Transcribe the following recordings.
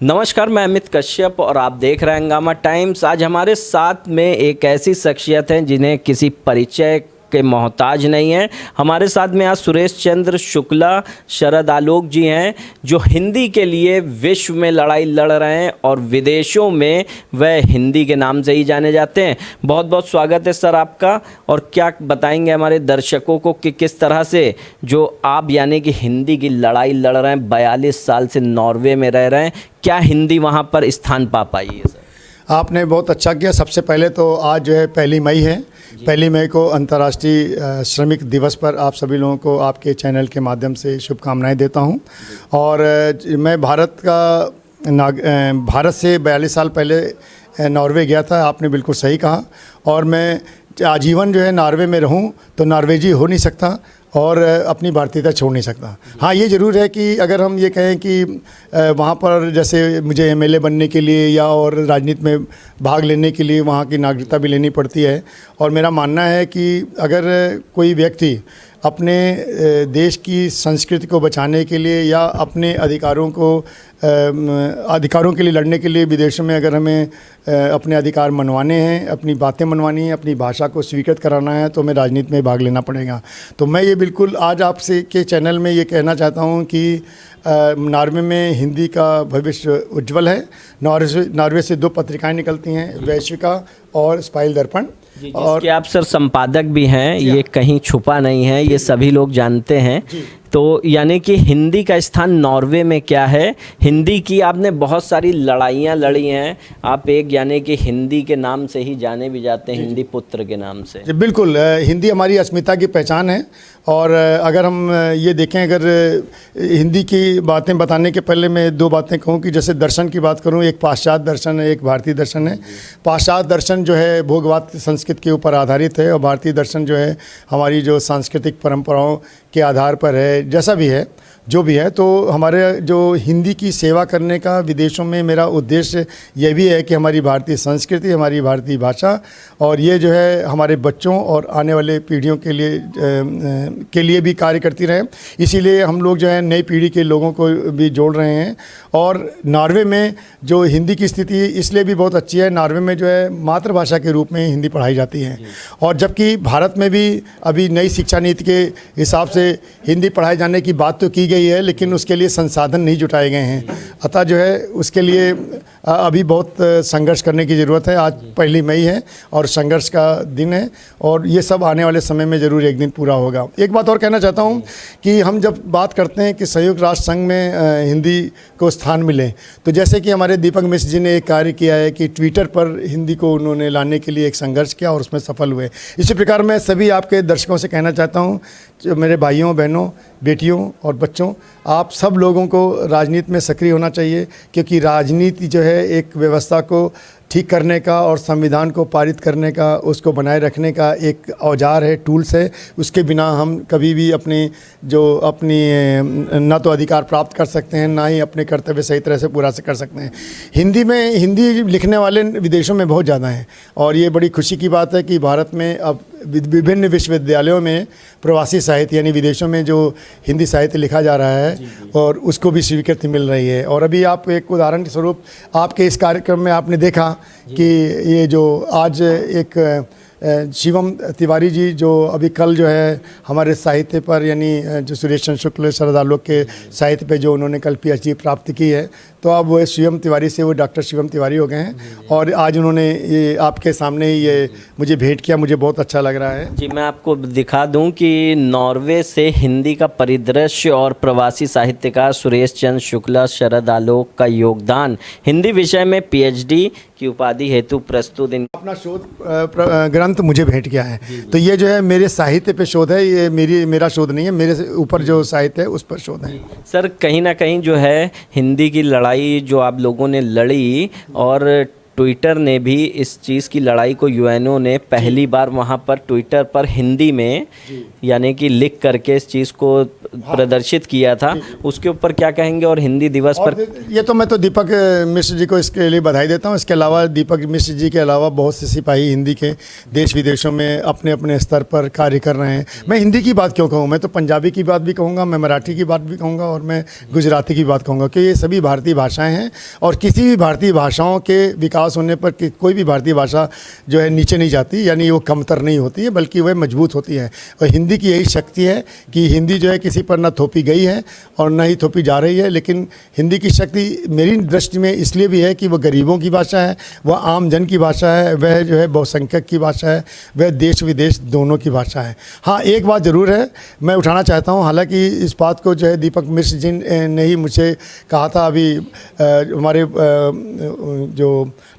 नमस्कार, मैं अमित कश्यप और आप देख रहे हैं हंगामा टाइम्स। आज हमारे साथ में एक ऐसी शख्सियत है जिन्हें किसी परिचय के मोहताज नहीं है। हमारे साथ में आज सुरेश चंद्र शुक्ला शरद आलोक जी हैं, जो हिंदी के लिए विश्व में लड़ाई लड़ रहे हैं और विदेशों में वह हिंदी के नाम से ही जाने जाते हैं। बहुत बहुत स्वागत है सर आपका। और क्या बताएंगे हमारे दर्शकों को कि किस तरह से जो आप यानी कि हिंदी की लड़ाई लड़ रहे हैं, 42 साल से नॉर्वे में रह रहे हैं, क्या हिंदी वहाँ पर स्थान पा पाई है सर? आपने बहुत अच्छा किया। सबसे पहले तो आज जो है 1 मई है। 1 मई को अंतर्राष्ट्रीय श्रमिक दिवस पर आप सभी लोगों को आपके चैनल के माध्यम से शुभकामनाएं देता हूं। और मैं भारत से 42 साल पहले नॉर्वे गया था। आपने बिल्कुल सही कहा। और मैं आजीवन जो है नॉर्वे में रहूं तो नॉर्वेजी हो नहीं सकता और अपनी भारतीयता छोड़ नहीं सकता। हाँ, ये ज़रूर है कि अगर हम ये कहें कि वहाँ पर जैसे मुझे एमएलए बनने के लिए या और राजनीति में भाग लेने के लिए वहाँ की नागरिकता भी लेनी पड़ती है। और मेरा मानना है कि अगर कोई व्यक्ति अपने देश की संस्कृति को बचाने के लिए या अपने अधिकारों के लिए लड़ने के लिए विदेशों में अगर हमें अपने अधिकार मनवाने हैं, अपनी बातें मनवानी है, अपनी भाषा को स्वीकृत कराना है, तो हमें राजनीति में भाग लेना पड़ेगा। तो मैं ये बिल्कुल आज आपसे के चैनल में ये कहना चाहता हूँ कि नॉर्वे में हिंदी का भविष्य उज्जवल है। नॉर्वे से 2 पत्रिकाएं निकलती हैं, वैश्विका और स्पाइल दर्पण। और आप सर संपादक भी हैं, ये कहीं छुपा नहीं है, ये सभी लोग जानते हैं। तो यानी कि हिंदी का स्थान नॉर्वे में क्या है? हिंदी की आपने बहुत सारी लड़ाइयाँ लड़ी हैं। आप एक यानी कि हिंदी के नाम से ही जाने भी जाते हैं, हिंदी पुत्र के नाम से। जी बिल्कुल, हिंदी हमारी अस्मिता की पहचान है। और अगर हम ये देखें, अगर हिंदी की बातें बताने के पहले मैं 2 बातें कहूँ कि जैसे दर्शन की बात करूँ, एक पाश्चात्य दर्शन है, एक भारतीय दर्शन है। पाश्चात्य दर्शन जो है भोगवाद संस्कृति के ऊपर आधारित है और भारतीय दर्शन जो है हमारी जो सांस्कृतिक परंपराओं के आधार पर है, जैसा भी है, जो भी है। तो हमारे जो हिंदी की सेवा करने का विदेशों में मेरा उद्देश्य ये भी है कि हमारी भारतीय संस्कृति, हमारी भारतीय भाषा और ये जो है हमारे बच्चों और आने वाले पीढ़ियों के लिए भी कार्य करती रहे। इसीलिए हम लोग जो है नई पीढ़ी के लोगों को भी जोड़ रहे हैं। और नॉर्वे में जो हिंदी की स्थिति इसलिए भी बहुत अच्छी है, नॉर्वे में जो है मातृभाषा के रूप में हिंदी पढ़ाई जाती है। और जबकि भारत में भी अभी नई शिक्षा नीति के हिसाब से हिंदी पढ़ाए जाने की बात तो की गई है, लेकिन उसके लिए संसाधन नहीं जुटाए गए हैं। अतः जो है उसके लिए अभी बहुत संघर्ष करने की ज़रूरत है। आज 1 मई है और संघर्ष का दिन है और ये सब आने वाले समय में ज़रूर एक दिन पूरा होगा। एक बात और कहना चाहता हूँ कि हम जब बात करते हैं कि संयुक्त राष्ट्र संघ में हिंदी को स्थान मिले, तो जैसे कि हमारे दीपक मिश्र जी ने एक कार्य किया है कि ट्विटर पर हिंदी को उन्होंने लाने के लिए एक संघर्ष किया और उसमें सफल हुए। इसी प्रकार मैं सभी आपके दर्शकों से कहना चाहता हूँ, मेरे भाइयों बहनों बेटियों और बच्चों, आप सब लोगों को राजनीति में सक्रिय होना चाहिए, क्योंकि राजनीति जो है एक व्यवस्था को ठीक करने का और संविधान को पारित करने का, उसको बनाए रखने का एक औजार है, टूल्स है। उसके बिना हम कभी भी अपनी ना तो अधिकार प्राप्त कर सकते हैं, ना ही अपने कर्तव्य सही तरह से पूरा से कर सकते हैं। हिंदी लिखने वाले विदेशों में बहुत ज़्यादा हैं और ये बड़ी खुशी की बात है कि भारत में अब विभिन्न विश्वविद्यालयों में प्रवासी साहित्य यानी विदेशों में जो हिंदी साहित्य लिखा जा रहा है और उसको भी स्वीकृति मिल रही है। और अभी आप एक उदाहरण के स्वरूप आपके इस कार्यक्रम में आपने देखा कि ये जो आज एक शिवम तिवारी जी जो अभी कल जो है हमारे साहित्य पर यानी जो सुरेश चंद्र शुक्ल शरद आलोक के साहित्य पे जो उन्होंने कल PhD प्राप्त की है, तो अब वो शिवम तिवारी से वो डॉक्टर शिवम तिवारी हो गए हैं। और आज उन्होंने ये आपके सामने ही ये मुझे भेंट किया, मुझे बहुत अच्छा लग रहा है। जी, मैं आपको दिखा दूं कि नॉर्वे से हिंदी का परिदृश्य और प्रवासी साहित्यकार सुरेश चंद्र शुक्ला शरद आलोक का योगदान, हिंदी विषय में PhD की उपाधि हेतु प्रस्तुत अपना शोध ग्रंथ मुझे भेंट किया है। तो ये जो है मेरे साहित्य पे शोध है, ये मेरा शोध नहीं है, मेरे ऊपर जो साहित्य है उस पर शोध है। सर कहीं ना कहीं जो है हिंदी की लड़ाई जो आप लोगों ने लड़ी, और ट्विटर ने भी इस चीज़ की लड़ाई को UNO ने पहली बार वहाँ पर ट्विटर पर हिंदी में यानी कि लिख करके इस चीज़ को प्रदर्शित किया था, उसके ऊपर क्या कहेंगे? और हिंदी दिवस पर ये तो मैं तो दीपक मिश्र जी को इसके लिए बधाई देता हूँ। इसके अलावा दीपक मिश्र जी के अलावा बहुत से सिपाही हिंदी के देश विदेशों में अपने अपने स्तर पर कार्य कर रहे हैं। मैं हिंदी की बात क्यों कहूँ, मैं तो पंजाबी की बात भी कहूँगा, मैं मराठी की बात भी कहूँगा और मैं गुजराती की बात कहूँगा, कि ये सभी भारतीय भाषाएँ हैं और किसी भी भारतीय भाषाओं के विकास होने पर कोई भी भारतीय भाषा जो है नीचे नहीं जाती, यानी वो कमतर नहीं होती है, बल्कि वह मजबूत होती है। और हिंदी की यही शक्ति है कि हिंदी जो है किसी पर न थोपी गई है और न ही थोपी जा रही है, लेकिन हिंदी की शक्ति मेरी दृष्टि में इसलिए भी है कि वह गरीबों की भाषा है, वह आम जन की भाषा है, वह जो है बहुसंख्यक की भाषा है, वह देश विदेश दोनों की भाषा है। हाँ, एक बात ज़रूर है मैं उठाना चाहता हूँ, हालांकि इस बात को जो है दीपक मिश्र जी ने ही मुझे कहा था। अभी हमारे जो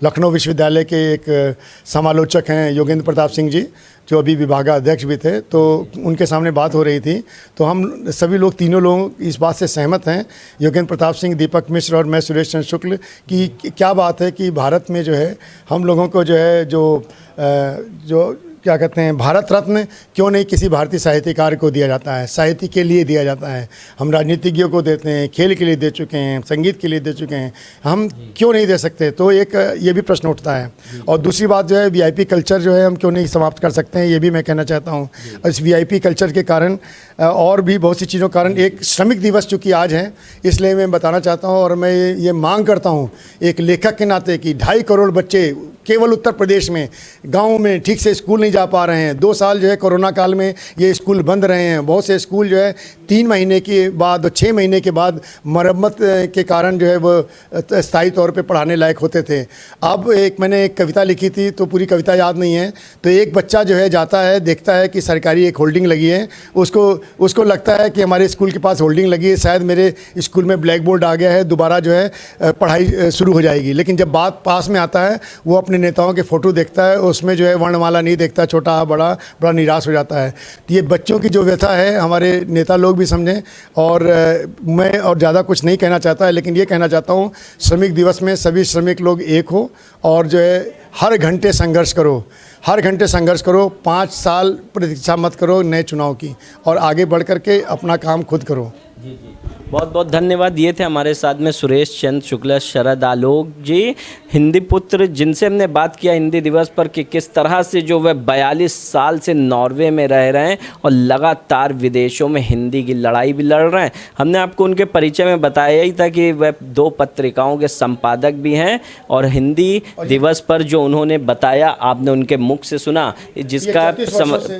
लखनऊ विश्वविद्यालय के एक समालोचक हैं योगेंद्र प्रताप सिंह जी, जो अभी विभागाध्यक्ष भी थे, तो उनके सामने बात हो रही थी, तो हम सभी लोग तीनों लोग इस बात से सहमत हैं, योगेंद्र प्रताप सिंह, दीपक मिश्र और मैं सुरेश चंद्र शुक्ल, कि क्या बात है कि भारत में जो है हम लोगों को जो है जो क्या कहते हैं भारत रत्न क्यों नहीं किसी भारतीय साहित्यकार को दिया जाता है, साहित्य के लिए दिया जाता है। हम राजनीतिज्ञों को देते हैं, खेल के लिए दे चुके हैं, संगीत के लिए दे चुके हैं, हम क्यों नहीं दे सकते? तो एक ये भी प्रश्न उठता है। और दूसरी बात जो है वीआईपी कल्चर जो है हम क्यों नहीं समाप्त कर सकते हैं, ये भी मैं कहना चाहता हूँ। इस वीआईपी कल्चर के कारण और भी बहुत सी चीज़ों के कारण एक श्रमिक दिवस चूँकि आज है, इसलिए मैं बताना चाहता हूँ और मैं ये मांग करता हूँ एक लेखक के नाते कि 2.5 करोड़ बच्चे केवल उत्तर प्रदेश में गाँव में ठीक से स्कूल नहीं जा पा रहे हैं। 2 साल जो है कोरोना काल में ये स्कूल बंद रहे हैं। बहुत से स्कूल जो है 3 महीने के बाद और 6 महीने के बाद मरम्मत के कारण जो है वो स्थायी तौर पे पढ़ाने लायक होते थे। अब मैंने एक कविता लिखी थी, तो पूरी कविता याद नहीं है, तो एक बच्चा जो है जाता है, देखता है कि सरकारी एक होल्डिंग लगी है, उसको लगता है कि हमारे स्कूल के पास होल्डिंग लगी है, शायद मेरे स्कूल में ब्लैक बोर्ड आ गया है, दोबारा जो है पढ़ाई शुरू हो जाएगी। लेकिन जब बात पास में आता है, वो अपने नेताओं के फ़ोटो देखता है, उसमें जो है वर्णमाला नहीं देखता, छोटा बड़ा निराश हो जाता है। तो ये बच्चों की जो व्यथा है हमारे नेता लोग भी समझें। और मैं और ज़्यादा कुछ नहीं कहना चाहता है, लेकिन ये कहना चाहता हूँ श्रमिक दिवस में सभी श्रमिक लोग एक हो और जो है हर घंटे संघर्ष करो, हर घंटे संघर्ष करो, 5 साल प्रतीक्षा मत करो नए चुनाव की, और आगे बढ़ करके अपना काम खुद करो। जी, बहुत बहुत धन्यवाद। ये थे हमारे साथ में सुरेश चंद्र शुक्ला शरद आलोक जी, हिंदी पुत्र, जिनसे हमने बात किया हिंदी दिवस पर कि किस तरह से जो वह 42 साल से नॉर्वे में रह रहे हैं और लगातार विदेशों में हिंदी की लड़ाई भी लड़ रहे हैं। हमने आपको उनके परिचय में बताया ही था कि वह 2 पत्रिकाओं के संपादक भी हैं, और हिंदी दिवस पर जो उन्होंने बताया आपने उनके मुख से सुना, जिसका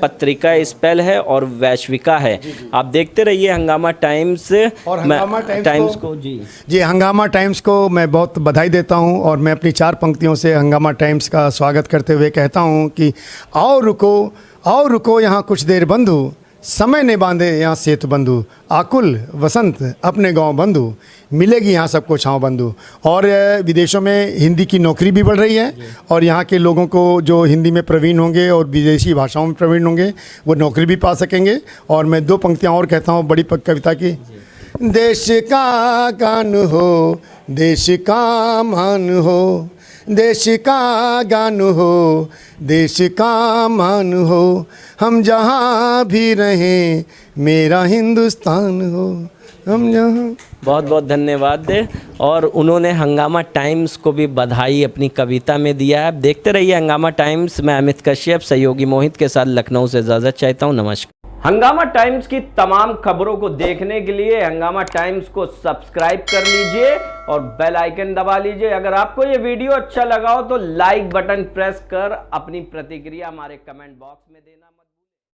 पत्रिका स्पेल है और वैश्विका है। आप देखते रहिए हंगामा टाइम्स और हंगामा टाइम्स को जी हंगामा टाइम्स को मैं बहुत बधाई देता हूं, और मैं अपनी 4 पंक्तियों से हंगामा टाइम्स का स्वागत करते हुए कहता हूं कि आओ रुको यहाँ कुछ देर बंधु, समय ने बांधे यहाँ सेतु बंधु, आकुल वसंत अपने गांव बंधु, मिलेगी यहाँ सबको छाँव बंधु। और विदेशों में हिंदी की नौकरी भी बढ़ रही है, और यहाँ के लोगों को जो हिंदी में प्रवीण होंगे और विदेशी भाषाओं में प्रवीण होंगे वो नौकरी भी पा सकेंगे। और मैं 2 पंक्तियाँ और कहता हूँ बड़ी कविता की। देश का गान हो, देश का मान हो, देश का गान हो, देश का मान हो, हम जहाँ भी रहें मेरा हिंदुस्तान हो, हम जहाँ। बहुत बहुत धन्यवाद। और उन्होंने हंगामा टाइम्स को भी बधाई अपनी कविता में दिया है। आप देखते रहिए हंगामा टाइम्स। मैं अमित कश्यप सहयोगी मोहित के साथ लखनऊ से इजाज़त चाहता हूँ। नमस्कार। हंगामा टाइम्स की तमाम खबरों को देखने के लिए हंगामा टाइम्स को सब्सक्राइब कर लीजिए और बेल आइकन दबा लीजिए। अगर आपको ये वीडियो अच्छा लगा हो तो लाइक बटन प्रेस कर अपनी प्रतिक्रिया हमारे कमेंट बॉक्स में देना।